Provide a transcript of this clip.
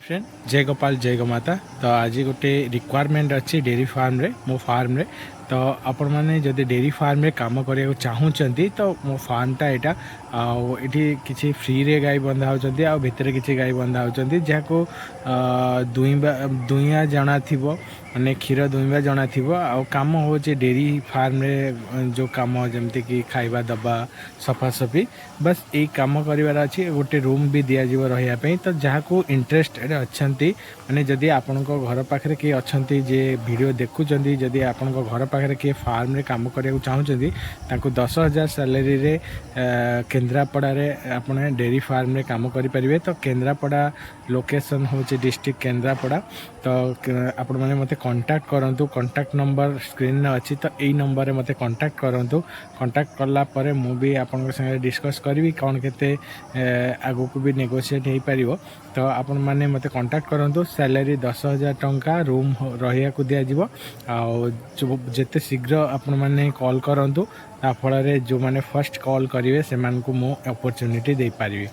Friend जय गोपाल जय गोमाता। तो आज गोटे रिक्वायरमेंट अच्छी डेयरी फार्म रे मो फार्म रे। तो आपण मैंने जदि डेयरी फार्म रे काम करिया चाहूँगी तो मो फार्मटा यहाँ ये किसी फ्री रे गाई बंधा होती आ भितर किसी गाई बंधा होती जहाँ दुईया जना थी माने क्षीर दुईबा जना थी आम हो डेयरी फार्म रे जो कम जमती कि खाइबा दबा सफासफी बस यही कम करार अच्छी गोटे रूम भी दिज्व रही। तो जहाँ को इंटरेस्ट अच्छा माने जदि आपण घर पाखे किए अच्छा जे वीडियो देखुं जदि आपण घर पाखे किए फार्म रे काम करने चाहूँगी 10,000 सैलरी रे केन्द्रापड़ा रे आपने डेयरी फार्म रे काम करें। तो केन्द्रापड़ा लोकेशन हूँ डिस्ट्रिक्ट केन्द्रापड़ा। तो आपण मैंने मत कांटेक्ट करूँ कांटेक्ट नंबर स्क्रीन अच्छी। तो यही नंबर में मत कांटेक्ट करूँ कांटेक्ट कलापर मुझे आपण संगे डिस्कस करी कौन के आगू को भी नेगोशिएट हो पार। तो आपण मैंने मत कांटेक्ट करूँ सैलरी 10,000 टंका रूम रहा दिज्व आते शीघ्र आपण मैंने कॉल करूँ फल जो मैंने फर्स्ट कॉल करेंगे से अपॉर्चुनिटी दे पारिबे।